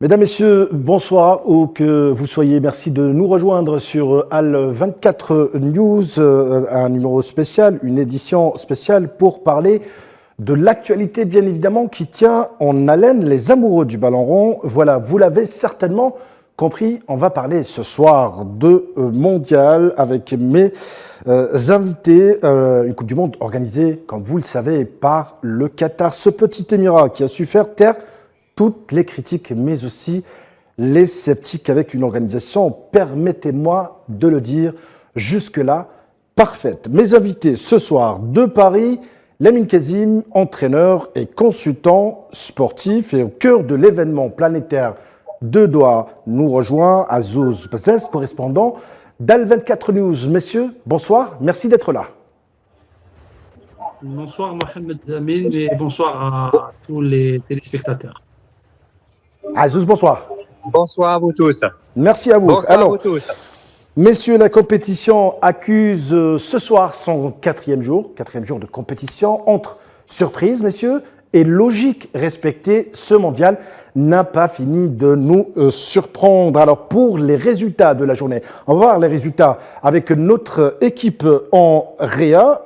Mesdames, Messieurs, bonsoir, où que vous soyez. Merci de nous rejoindre sur Al 24 News, un numéro spécial, une édition spéciale pour parler de l'actualité, bien évidemment, qui tient en haleine les amoureux du ballon rond. Voilà, vous l'avez certainement compris, on va parler ce soir de mondial avec mes invités. Une Coupe du Monde organisée, comme vous le savez, par le Qatar, ce petit émirat qui a su faire taire toutes les critiques, mais aussi les sceptiques avec une organisation, permettez-moi de le dire, jusque-là, parfaite. Mes invités ce soir de Paris, Lamine Kazim, entraîneur et consultant sportif, et au cœur de l'événement planétaire de Doha, nous rejoint Azouz Bazès, correspondant d'Al24 News. Messieurs, bonsoir, merci d'être là. Bonsoir Mohamed Amin et bonsoir à tous les téléspectateurs. Azouz, bonsoir. Bonsoir à vous tous. Merci à vous. Bonsoir à vous tous. Messieurs, la compétition accuse ce soir son quatrième jour de compétition. Entre surprise, messieurs, et logique respectée, ce mondial n'a pas fini de nous surprendre. Alors, pour les résultats de la journée, on va voir les résultats avec notre équipe en Réa.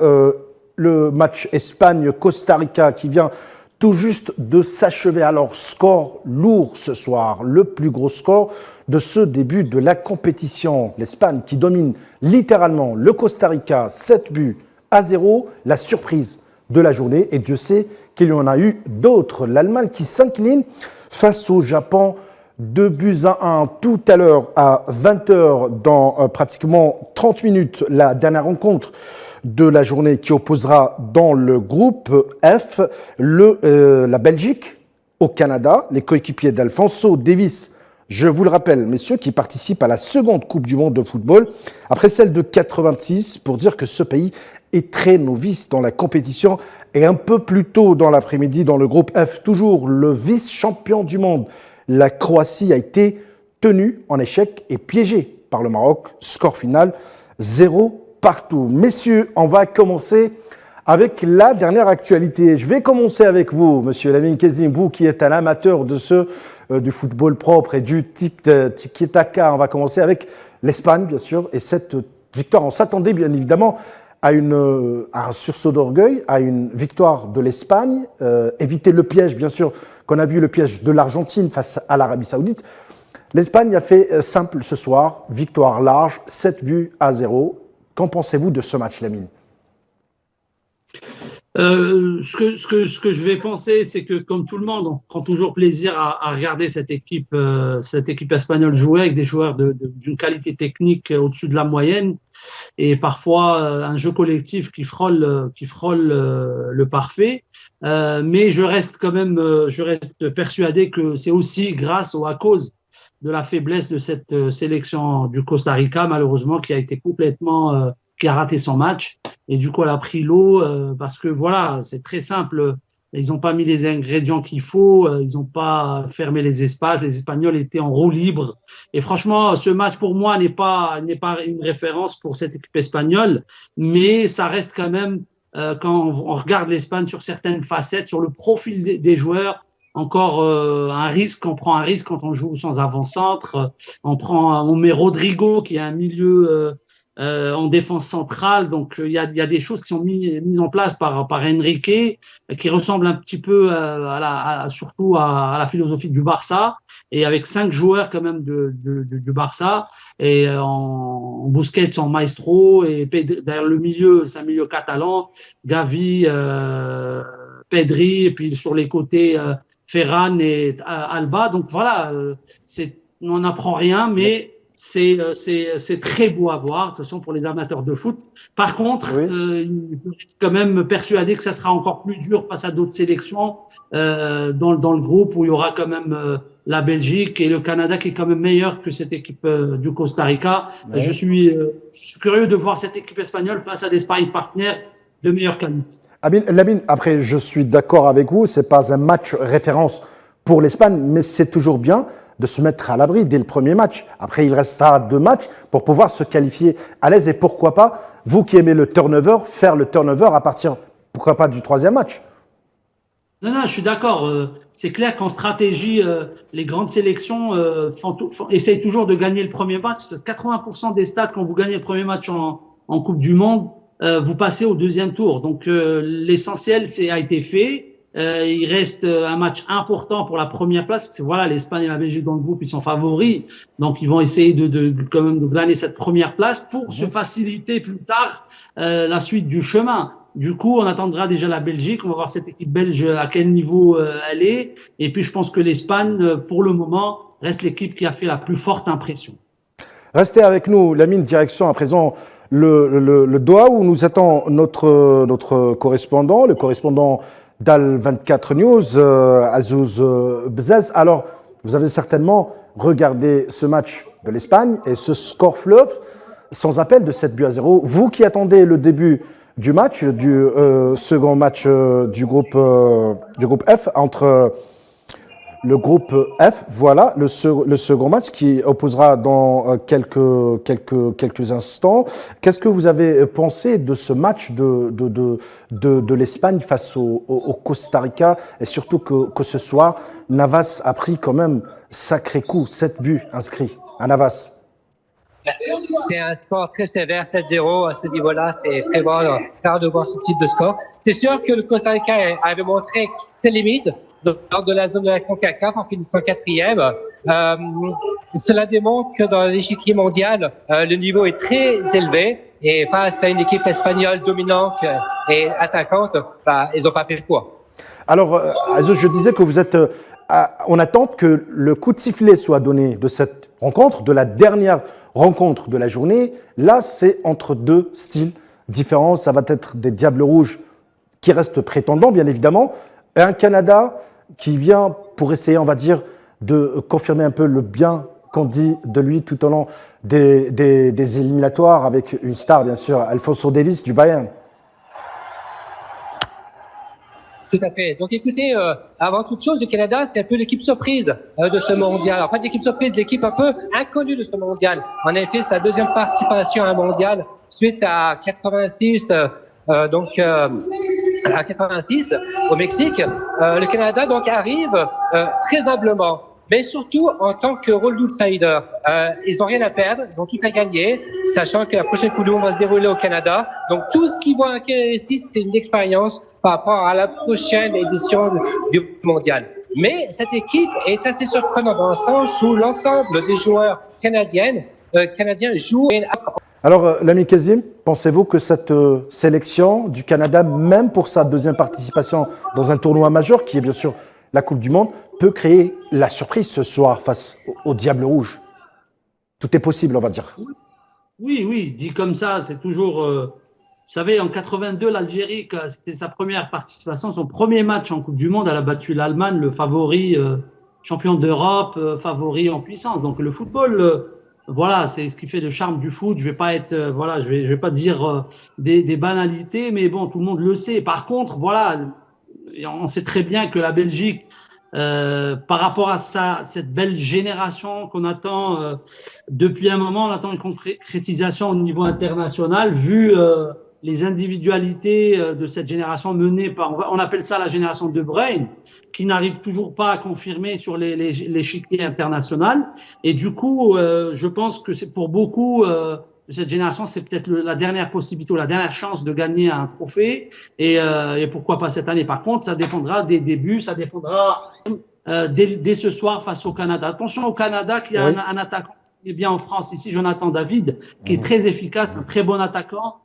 Le match Espagne-Costa Rica qui vient tout juste de s'achever. Alors, score lourd ce soir, le plus gros score de ce début de la compétition. L'Espagne qui domine littéralement le Costa Rica, 7-0, la surprise de la journée. Et Dieu sait qu'il y en a eu d'autres. L'Allemagne qui s'incline face au Japon, 2-1 tout à l'heure à 20h dans pratiquement 30 minutes, la dernière rencontre de la journée qui opposera dans le groupe F la Belgique au Canada, les coéquipiers d'Alphonso Davies, je vous le rappelle, messieurs, qui participent à la seconde Coupe du Monde de football, après celle de 86, pour dire que ce pays est très novice dans la compétition. Et un peu plus tôt dans l'après-midi, dans le groupe F, toujours le vice-champion du monde, la Croatie a été tenue en échec et piégée par le Maroc. Score final 0 partout. Messieurs, on va commencer avec la dernière actualité. Je vais commencer avec vous, monsieur Lamine Kazim, vous qui êtes un amateur de du football propre et du tiki-taka. On va commencer avec l'Espagne, bien sûr, et cette victoire. On s'attendait bien évidemment à un sursaut d'orgueil, à une victoire de l'Espagne, éviter le piège, bien sûr, qu'on a vu le piège de l'Argentine face à l'Arabie Saoudite. L'Espagne a fait simple ce soir, victoire large, 7-0. Qu'en pensez-vous de ce match, Lamine ? Ce que je vais penser, c'est que comme tout le monde, on prend toujours plaisir à regarder cette équipe espagnole jouer avec des joueurs d'une qualité technique au-dessus de la moyenne et parfois un jeu collectif qui frôle le parfait. Mais je reste persuadé que c'est aussi grâce ou à cause de la faiblesse de cette sélection du Costa Rica, malheureusement, qui a raté son match. Et du coup, elle a pris l'eau parce que voilà, c'est très simple. Ils n'ont pas mis les ingrédients qu'il faut, ils n'ont pas fermé les espaces. Les Espagnols étaient en roue libre. Et franchement, ce match pour moi n'est pas une référence pour cette équipe espagnole, mais ça reste quand même quand on regarde l'Espagne sur certaines facettes, sur le profil des joueurs. Encore un risque, on prend un risque quand on joue sans avant-centre. On met Rodrigo qui est un milieu en défense centrale. Donc il y a des choses qui sont mises en place par Enrique qui ressemblent un petit peu surtout à la philosophie du Barça. Et avec 5 joueurs quand même du Barça et en Busquets, en Maestro et derrière le milieu, c'est un milieu catalan, Gavi, Pedri et puis sur les côtés Ferran et Alba. Donc voilà, on n'apprend rien, mais c'est très beau à voir, de toute façon, pour les amateurs de foot. Par contre, il faut quand même persuadé que ça sera encore plus dur face à d'autres sélections dans le groupe où il y aura quand même la Belgique et le Canada qui est quand même meilleur que cette équipe du Costa Rica. Ouais. Je suis curieux de voir cette équipe espagnole face à des sparring partners de meilleure qualité. Lamine, après, je suis d'accord avec vous, ce n'est pas un match référence pour l'Espagne, mais c'est toujours bien de se mettre à l'abri dès le premier match. Après, il restera 2 matchs pour pouvoir se qualifier à l'aise. Et pourquoi pas, vous qui aimez le turnover, faire le turnover à partir, pourquoi pas, du 3e match. Non, non, je suis d'accord. C'est clair qu'en stratégie, les grandes sélections essayent toujours de gagner le premier match. 80% des stats, quand vous gagnez le premier match en Coupe du Monde, vous passez au deuxième tour. Donc l'essentiel a été fait. Il reste un match important pour la première place, parce que voilà, l'Espagne et la Belgique dans le groupe, ils sont favoris. Donc ils vont essayer quand même de gagner cette première place pour se faciliter plus tard la suite du chemin. Du coup, on attendra déjà la Belgique. On va voir cette équipe belge à quel niveau elle est. Et puis, je pense que l'Espagne, pour le moment, reste l'équipe qui a fait la plus forte impression. Restez avec nous, Lamine, direction à présent le Doha où nous attend notre correspondant, le correspondant d'Al24 News, Azouz Bzaz. Alors, vous avez certainement regardé ce match de l'Espagne et ce score fleuve sans appel de 7-0. Vous qui attendez le début du match, du second match du groupe F entre le groupe F, voilà le second match qui opposera dans quelques instants. Qu'est-ce que vous avez pensé de ce match de l'Espagne face au Costa Rica et surtout que ce soir, Navas a pris quand même sacré coup, 7 buts inscrits à Navas. C'est un score très sévère, 7-0 à ce niveau-là. C'est très rare de voir ce type de score. C'est sûr que le Costa Rica avait montré ses limites lors de la zone de la CONCACAF en finissant 4e. Cela démontre que dans l'échiquier mondial, le niveau est très élevé. Et face à une équipe espagnole dominante et attaquante, ils n'ont pas fait le poids. Alors, Azouz, je disais que vous êtes... on attend que le coup de sifflet soit donné de cette rencontre, de la dernière rencontre de la journée. Là, c'est entre deux styles différents. Ça va être des Diables Rouges qui restent prétendants, bien évidemment, et un Canada qui vient pour essayer, on va dire, de confirmer un peu le bien qu'on dit de lui tout au long des éliminatoires, avec une star, bien sûr, Alphonso Davies du Bayern. Tout à fait. Donc écoutez, avant toute chose, le Canada, c'est un peu l'équipe surprise de ce mondial. En fait, l'équipe surprise, l'équipe un peu inconnue de ce mondial. En effet, sa deuxième participation à un mondial suite à 86, à 86 au Mexique. Le Canada donc arrive très humblement, mais surtout en tant que rôle d'outsider. Ils n'ont rien à perdre, ils ont tout à gagner, sachant que la prochaine Coupe du Monde va se dérouler au Canada. Donc tout ce qu'ils vont acquérir ici, c'est une expérience par rapport à la prochaine édition du mondial. Mais cette équipe est assez surprenante dans le sens où l'ensemble des joueurs canadiens jouent. Alors, l'ami Kazim, pensez-vous que cette sélection du Canada, même pour sa deuxième participation dans un tournoi majeur, qui est bien sûr la Coupe du Monde, peut créer la surprise ce soir face aux Diables Rouges? Tout est possible, on va dire. Oui, dit comme ça, c'est toujours... vous savez, en 82, l'Algérie, c'était sa première participation, son premier match en Coupe du Monde, elle a battu l'Allemagne, le favori champion d'Europe, favori en puissance. Donc le football, voilà, c'est ce qui fait le charme du foot. Je vais pas être, voilà, je vais pas dire des banalités, mais bon, tout le monde le sait. Par contre, voilà, on sait très bien que la Belgique, par rapport à cette belle génération qu'on attend depuis un moment, on attend une concrétisation au niveau international, vu les individualités de cette génération menée par, on appelle ça la génération De Bruyne, qui n'arrive toujours pas à confirmer sur l'échiquier international. Et du coup, je pense que c'est pour beaucoup de cette génération, c'est peut-être la dernière possibilité ou la dernière chance de gagner un trophée. Et pourquoi pas cette année. Par contre, ça dépendra des débuts, ça dépendra dès ce soir face au Canada. Attention au Canada qui a un attaquant qui est bien en France ici, Jonathan David, qui est très efficace, un très bon attaquant.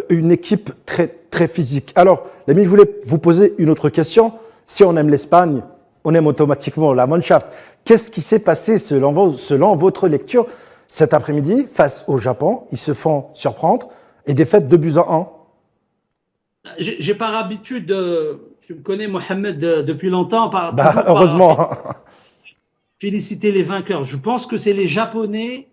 Une équipe très, très physique. Alors, l'ami, je voulais vous poser une autre question. Si on aime l'Espagne, on aime automatiquement la Mannschaft. Qu'est-ce qui s'est passé selon votre lecture cet après-midi face au Japon? Ils se font surprendre et défaite 2-1. J'ai par habitude, tu me connais Mohamed depuis longtemps, heureusement. Féliciter les vainqueurs. Je pense que c'est les Japonais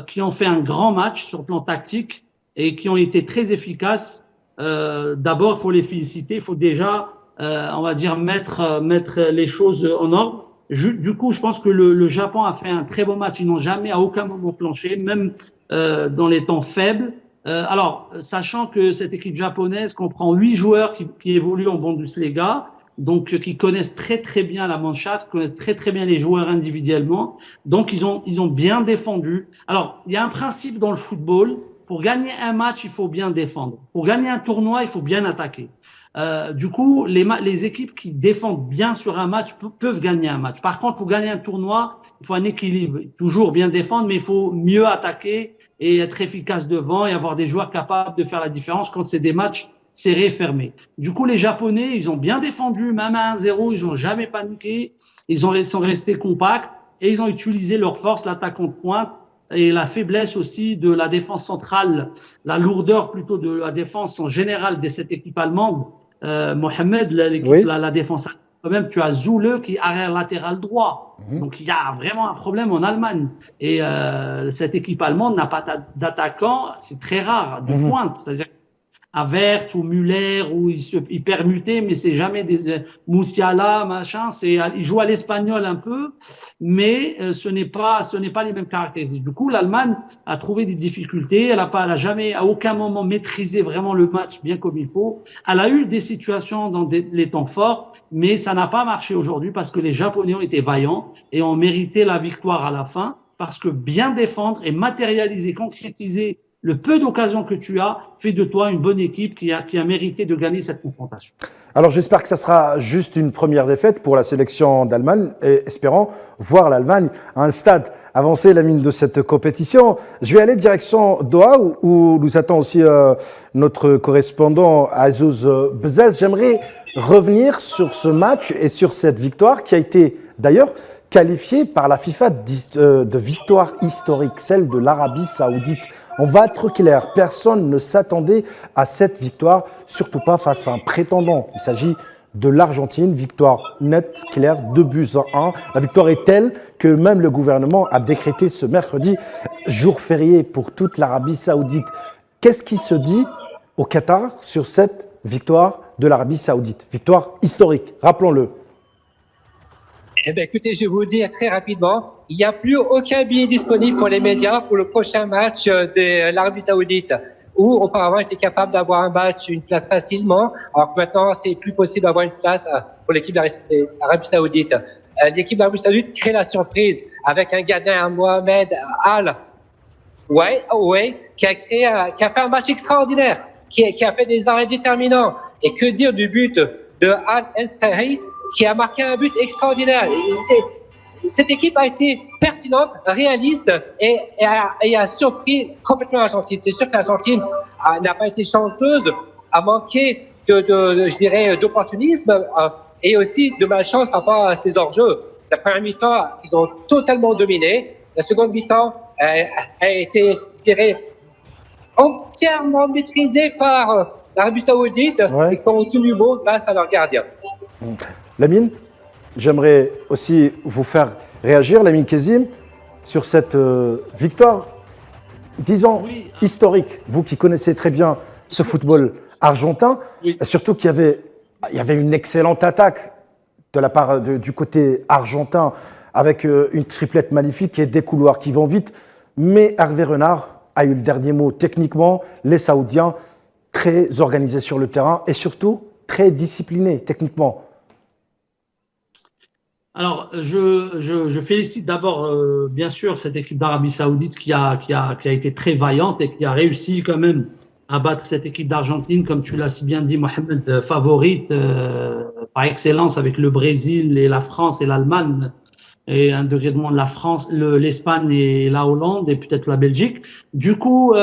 qui ont fait un grand match sur le plan tactique et qui ont été très efficaces. D'abord, il faut les féliciter. Il faut déjà, on va dire, mettre les choses en ordre. Du coup, je pense que le Japon a fait un très bon match. Ils n'ont jamais à aucun moment flanché, même dans les temps faibles. Alors, sachant que cette équipe japonaise comprend 8 joueurs qui évoluent en Bundesliga, donc qui connaissent très très bien la Mannschaft, connaissent très très bien les joueurs individuellement. Donc ils ont bien défendu. Alors, il y a un principe dans le football, pour gagner un match, il faut bien défendre. Pour gagner un tournoi, il faut bien attaquer. Du coup, les équipes qui défendent bien sur un match peuvent gagner un match. Par contre, pour gagner un tournoi, il faut un équilibre. Toujours bien défendre, mais il faut mieux attaquer et être efficace devant et avoir des joueurs capables de faire la différence quand c'est des matchs serrés, fermés. Du coup, les Japonais, ils ont bien défendu, même à 1-0, ils n'ont jamais paniqué, sont restés compacts et ils ont utilisé leur force, l'attaque en pointe et la faiblesse aussi de la défense centrale, la lourdeur plutôt de la défense en général de cette équipe allemande. Mohamed, la défense, quand même, tu as Zule qui est arrière latéral droit. Donc, il y a vraiment un problème en Allemagne. Et cette équipe allemande n'a pas d'attaquant, c'est très rare, de pointe. C'est-à-dire Havertz ou Müller, où il permutait, mais c'est jamais des Musiala, machin. Il joue à l'espagnol un peu, mais ce n'est pas les mêmes caractéristiques. Du coup, l'Allemagne a trouvé des difficultés. Elle a jamais, à aucun moment, maîtrisé vraiment le match bien comme il faut. Elle a eu des situations dans les temps forts, mais ça n'a pas marché aujourd'hui parce que les Japonais ont été vaillants et ont mérité la victoire à la fin parce que bien défendre et matérialiser, concrétiser le peu d'occasions que tu as fait de toi une bonne équipe qui a mérité de gagner cette confrontation. Alors j'espère que ça sera juste une première défaite pour la sélection d'Allemagne et espérons voir l'Allemagne à un stade avancé, la mine de cette compétition. Je vais aller direction Doha où nous attend aussi notre correspondant Azouz Bzez. J'aimerais revenir sur ce match et sur cette victoire qui a été d'ailleurs qualifiée par la FIFA de victoire historique, celle de l'Arabie Saoudite. On va être clair, personne ne s'attendait à cette victoire, surtout pas face à un prétendant. Il s'agit de l'Argentine, victoire nette, claire, 2-1. La victoire est telle que même le gouvernement a décrété ce mercredi jour férié pour toute l'Arabie Saoudite. Qu'est-ce qui se dit au Qatar sur cette victoire de l'Arabie Saoudite? Victoire historique, rappelons-le. Eh bien, écoutez, je vais vous dire très rapidement, il n'y a plus aucun billet disponible pour les médias pour le prochain match de l'Arabie Saoudite, où auparavant on était capable d'avoir un match, une place facilement, alors que maintenant c'est plus possible d'avoir une place pour l'équipe de l'Arabie Saoudite. L'équipe de l'Arabie Saoudite crée la surprise avec un gardien, Mohamed Al qui a fait un match extraordinaire, qui a fait des arrêts déterminants. Et que dire du but de Al Ensari, qui a marqué un but extraordinaire. Cette équipe a été pertinente, réaliste et a surpris complètement l'Argentine. C'est sûr que l'Argentine n'a pas été chanceuse, a manqué je dirais, d'opportunisme et aussi de malchance par rapport à ses hors-jeux. La première mi-temps, ils ont totalement dominé. La seconde mi-temps a été, je dirais, entièrement maîtrisée par l'Arabie Saoudite et continue bon grâce à leur gardien. Lamine, j'aimerais aussi vous faire réagir, Lamine Kezim, sur cette victoire, disons, historique. Vous qui connaissez très bien ce football argentin, surtout qu'il y avait une excellente attaque de la part du côté argentin avec une triplette magnifique et des couloirs qui vont vite. Mais Hervé Renard a eu le dernier mot techniquement. Les Saoudiens, très organisés sur le terrain et surtout très disciplinés techniquement. Alors, je félicite d'abord, bien sûr, cette équipe d'Arabie Saoudite qui a été très vaillante et qui a réussi quand même à battre cette équipe d'Argentine, comme tu l'as si bien dit, Mohamed, favorite par excellence avec le Brésil et la France et l'Allemagne et un degré de moins de la France, l'Espagne et la Hollande et peut-être la Belgique. Du coup,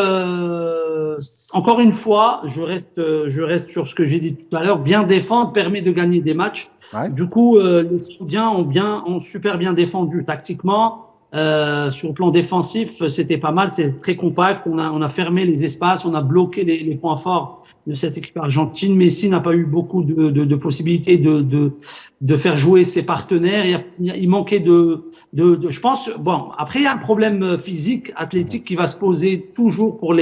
encore une fois, je reste sur ce que j'ai dit tout à l'heure. Bien défendre permet de gagner des matchs. Ouais. Du coup, les Saoudiens ont super bien défendu tactiquement. Sur le plan défensif, c'était pas mal, c'est très compact. On a fermé les espaces, on a bloqué les points forts de cette équipe argentine. Messi n'a pas eu beaucoup de possibilités de faire jouer ses partenaires. Il manquait je pense. Bon, après il y a un problème physique, athlétique qui va se poser toujours pour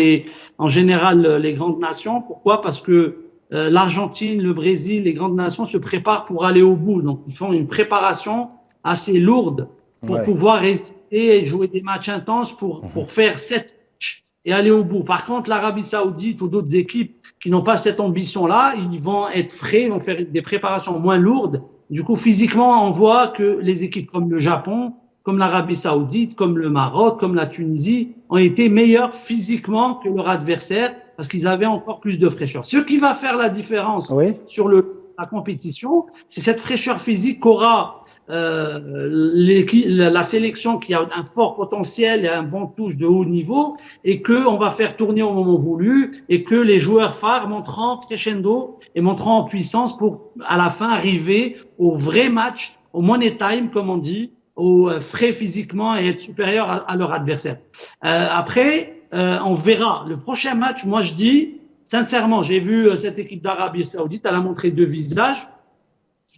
en général les grandes nations. Pourquoi? Parce que l'Argentine, le Brésil, les grandes nations se préparent pour aller au bout. Donc, ils font une préparation assez lourde pour pouvoir résister et jouer des matchs intenses pour faire 7 matchs et aller au bout. Par contre, l'Arabie Saoudite ou d'autres équipes qui n'ont pas cette ambition-là, ils vont être frais, ils vont faire des préparations moins lourdes. Du coup, physiquement, on voit que les équipes comme le Japon, comme l'Arabie Saoudite, comme le Maroc, comme la Tunisie, ont été meilleures physiquement que leur adversaire parce qu'ils avaient encore plus de fraîcheur. Ce qui va faire la différence sur la compétition, c'est cette fraîcheur physique qu'aura la sélection qui a un fort potentiel et un bon touche de haut niveau et qu'on va faire tourner au moment voulu et que les joueurs phares monteront crescendo et monteront en puissance pour à la fin arriver au vrai match, au money time comme on dit, au frais physiquement et être supérieur à leur adversaire. Après, on verra. Le prochain match, moi je dis, sincèrement, j'ai vu cette équipe d'Arabie Saoudite, elle a montré deux visages.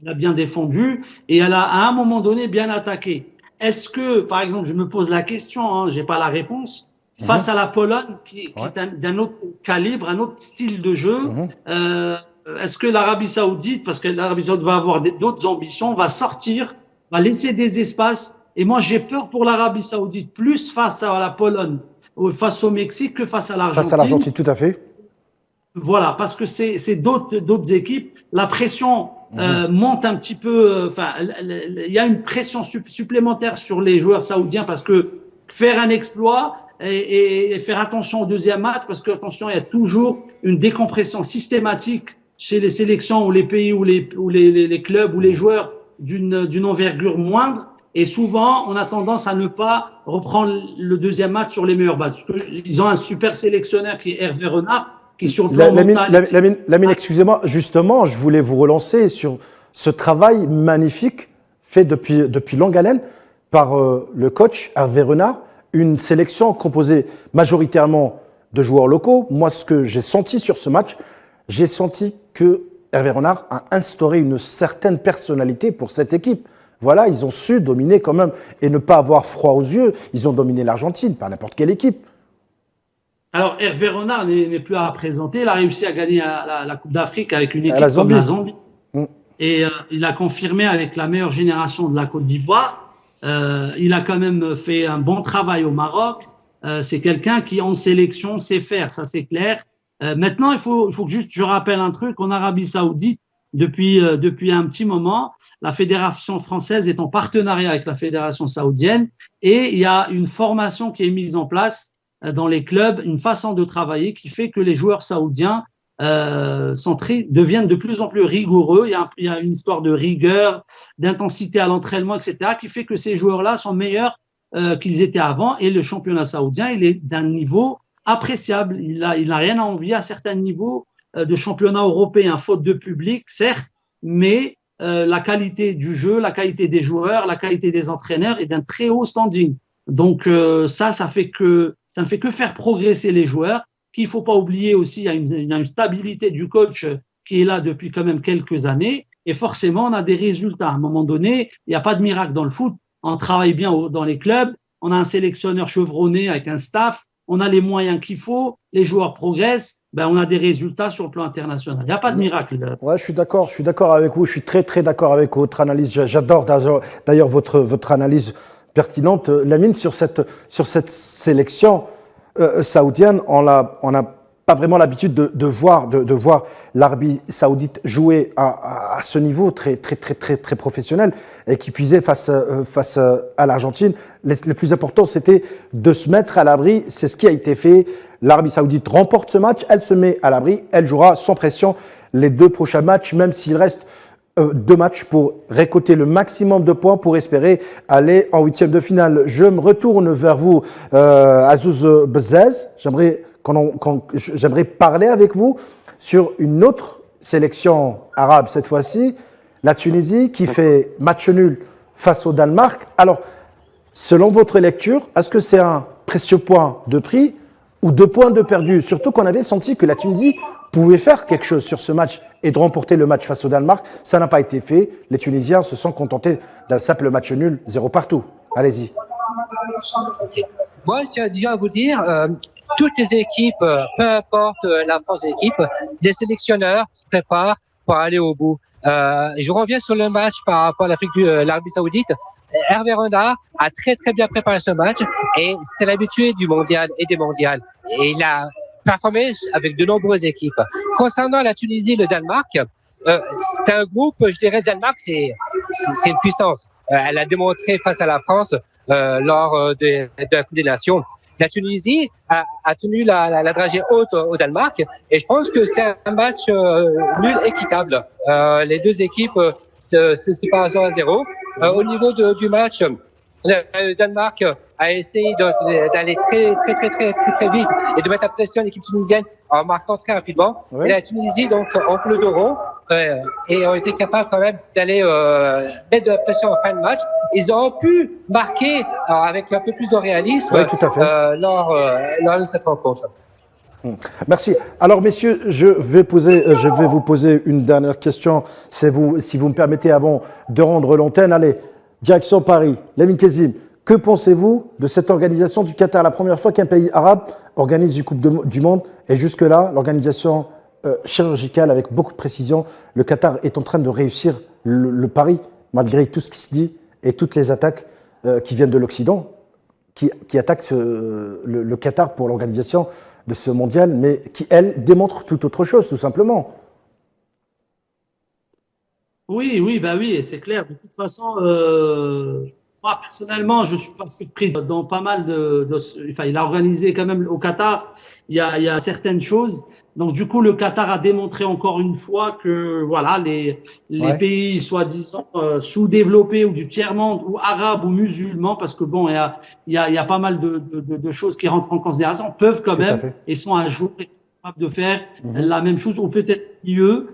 Elle a bien défendu et elle a à un moment donné bien attaqué. Est-ce que, par exemple, je me pose la question, hein, j'ai pas la réponse, face à la Pologne qui est d'un autre calibre, un autre style de jeu, est-ce que l'Arabie Saoudite, parce que l'Arabie Saoudite va avoir d'autres ambitions, va sortir, va laisser des espaces et moi j'ai peur pour l'Arabie Saoudite plus face à la Pologne ou face au Mexique que face à l'Argentine. Face à l'Argentine, tout à fait. Voilà, parce que c'est d'autres équipes. La pression monte un petit peu. Enfin, il y a une pression supplémentaire sur les joueurs saoudiens parce que faire un exploit et faire attention au deuxième match parce que attention, il y a toujours une décompression systématique chez les sélections ou les pays ou les clubs ou les joueurs d'une envergure moindre. Et souvent, on a tendance à ne pas reprendre le deuxième match sur les meilleures bases. Parce qu'ils ont un super sélectionneur qui est Hervé Renard. Lamine, excusez-moi, justement, je voulais vous relancer sur ce travail magnifique fait depuis longue haleine par le coach Hervé Renard, une sélection composée majoritairement de joueurs locaux. Moi, ce que j'ai senti sur ce match, j'ai senti que Hervé Renard a instauré une certaine personnalité pour cette équipe. Voilà, ils ont su dominer quand même et ne pas avoir froid aux yeux. Ils ont dominé l'Argentine, pas n'importe quelle équipe. Alors, Hervé Renard n'est plus à présenter. Il a réussi à gagner la Coupe d'Afrique avec une équipe comme la Zambie. Et il a confirmé avec la meilleure génération de la Côte d'Ivoire. Il a quand même fait un bon travail au Maroc. C'est quelqu'un qui, en sélection, sait faire, ça c'est clair. Maintenant, il faut que juste je rappelle un truc. En Arabie Saoudite, depuis un petit moment, la fédération française est en partenariat avec la fédération saoudienne et il y a une formation qui est mise en place dans les clubs, une façon de travailler qui fait que les joueurs saoudiens deviennent de plus en plus rigoureux. Il y a une histoire de rigueur, d'intensité à l'entraînement, etc., qui fait que ces joueurs-là sont meilleurs qu'ils étaient avant. Et le championnat saoudien, il est d'un niveau appréciable. Il n'a rien à envier à certains niveaux de championnat européen, faute de public, certes, mais la qualité du jeu, la qualité des joueurs, la qualité des entraîneurs est d'un très haut standing. Donc ça ne fait que faire progresser les joueurs. Qu'il faut pas oublier aussi, il y a une stabilité du coach qui est là depuis quand même quelques années. Et forcément, on a des résultats. À un moment donné, il n'y a pas de miracle dans le foot. On travaille bien dans les clubs. On a un sélectionneur chevronné avec un staff. On a les moyens qu'il faut. Les joueurs progressent. On a des résultats sur le plan international. Il n'y a pas de miracle. Ouais, je suis d'accord avec vous. Je suis très, très d'accord avec votre analyse. J'adore d'ailleurs votre analyse pertinente. Lamine, sur cette sélection saoudienne, on n'a pas vraiment l'habitude de voir l'Arabie Saoudite jouer à ce niveau très, très, très, très, très professionnel et qui puisait face à l'Argentine. Le plus important, c'était de se mettre à l'abri. C'est ce qui a été fait. L'Arabie Saoudite remporte ce match, elle se met à l'abri, elle jouera sans pression les deux prochains matchs, même s'il reste 2 matchs pour récolter le maximum de points pour espérer aller en huitième de finale. Je me retourne vers vous, Azouz Bezzez. J'aimerais parler avec vous sur une autre sélection arabe cette fois-ci, la Tunisie, qui fait match nul face au Danemark. Alors, selon votre lecture, est-ce que c'est un précieux point de prix ou 2 points de perdu? Surtout qu'on avait senti que la Tunisie pouvait faire quelque chose sur ce match et de remporter le match face au Danemark. Ça n'a pas été fait. Les Tunisiens se sont contentés d'un simple match nul, 0 partout. Allez-y. Moi, je tiens déjà à vous dire, toutes les équipes, peu importe la force d'équipe, les sélectionneurs se préparent pour aller au bout. Je reviens sur le match par rapport à l'Arabie Saoudite. Hervé Renard a très très bien préparé ce match et c'était l'habitué du mondial et des mondiales. Et il a performé avec de nombreuses équipes. Concernant la Tunisie et le Danemark, c'est un groupe, je dirais, Danemark, c'est une puissance. Elle a démontré face à la France lors de la Coupe des Nations. La Tunisie a tenu la dragée haute au Danemark et je pense que c'est un match nul équitable. Les deux équipes se séparent 0-0. Au niveau du match, le Danemark a essayé d'aller très vite et de mettre la pression à l'équipe tunisienne en marquant très rapidement. Oui. Et la Tunisie, donc, en fait le dos rond et ont été capables quand même d'aller mettre de la pression en fin de match. Ils ont pu marquer avec un peu plus de réalisme Oui, tout à fait. lors de cette rencontre. Merci. Alors, messieurs, je vais vous poser une dernière question, si vous me permettez, avant de rendre l'antenne. Allez, direction Paris. Lamine Kezim, que pensez-vous de cette organisation du Qatar? La première fois qu'un pays arabe organise une Coupe du Monde, et jusque-là, l'organisation chirurgicale avec beaucoup de précision, le Qatar est en train de réussir le pari, malgré tout ce qui se dit et toutes les attaques qui viennent de l'Occident, qui attaquent le Qatar pour l'organisation de ce mondial, mais qui, elle, démontre tout autre chose, tout simplement. Oui, et c'est clair. De toute façon, moi, personnellement, je suis pas surpris dans pas mal enfin, il a organisé quand même au Qatar, il y a certaines choses. Donc, du coup, le Qatar a démontré encore une fois que, voilà, les pays soi-disant sous-développés ou du tiers-monde ou arabes ou musulmans, parce que bon, il y a pas mal de choses qui rentrent en considération, peuvent quand même et sont un jour capables de faire la même chose ou peut-être mieux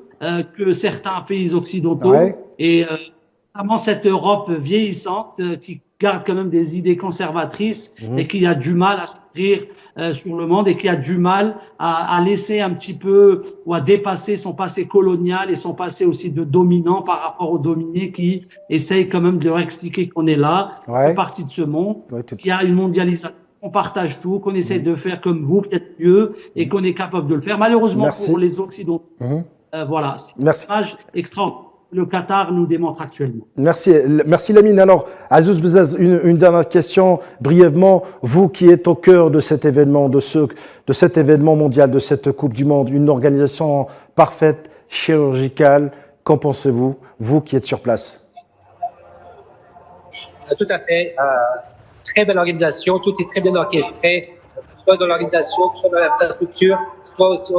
que certains pays occidentaux. Ouais. Et notamment cette Europe vieillissante qui garde quand même des idées conservatrices et qui a du mal à s'ouvrir sur le monde et qui a du mal à laisser un petit peu ou à dépasser son passé colonial et son passé aussi de dominant par rapport aux dominés qui essayent quand même de leur expliquer qu'on est là, on fait partie de ce monde, qu'il y a une mondialisation, on partage tout, qu'on essaie de faire comme vous, peut-être mieux, et qu'on est capable de le faire. Malheureusement pour les Occidentaux, voilà, c'est une image extraordinaire. Le Qatar nous démontre actuellement. Merci Lamine. Alors, Azouz Bezaz, une dernière question, brièvement. Vous qui êtes au cœur de cet événement, de cet événement mondial, de cette Coupe du Monde, une organisation parfaite, chirurgicale, qu'en pensez-vous, vous qui êtes sur place? Tout à fait. Très belle organisation, tout est très bien orchestré, soit dans l'organisation, soit dans l'infrastructure, soit aussi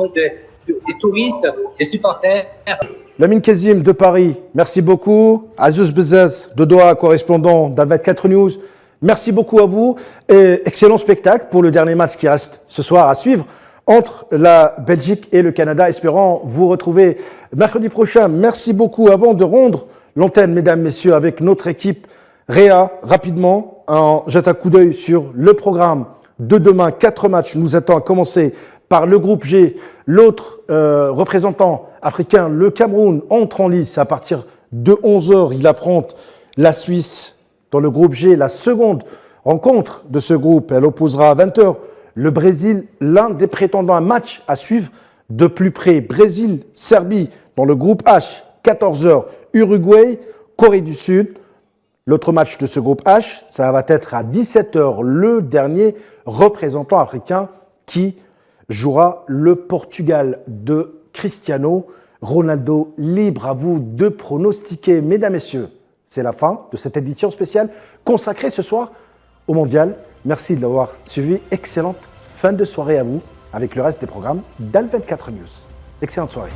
des touristes, des supporters. Lamine Kezim de Paris, merci beaucoup. Azouz Bezaz de Doha, correspondant d'Al24 News, merci beaucoup à vous. Et excellent spectacle pour le dernier match qui reste ce soir à suivre entre la Belgique et le Canada. Espérant vous retrouver mercredi prochain. Merci beaucoup. Avant de rendre l'antenne, mesdames, messieurs, avec notre équipe Réa, rapidement, jette un coup d'œil sur le programme de demain. 4 matchs nous attendent, à commencer par le groupe G. L'autre représentant africain, le Cameroun, entre en lice à partir de 11h. Il affronte la Suisse dans le groupe G. La seconde rencontre de ce groupe, elle opposera à 20h le Brésil, l'un des prétendants à un match à suivre de plus près. Brésil-Serbie dans le groupe H, 14h. Uruguay, Corée du Sud. L'autre match de ce groupe H, ça va être à 17h, le dernier représentant africain qui jouera le Portugal de Cristiano Ronaldo. Libre à vous de pronostiquer. Mesdames, Messieurs, c'est la fin de cette édition spéciale consacrée ce soir au Mondial. Merci de l'avoir suivi. Excellente fin de soirée à vous avec le reste des programmes d'Al24 News. Excellente soirée.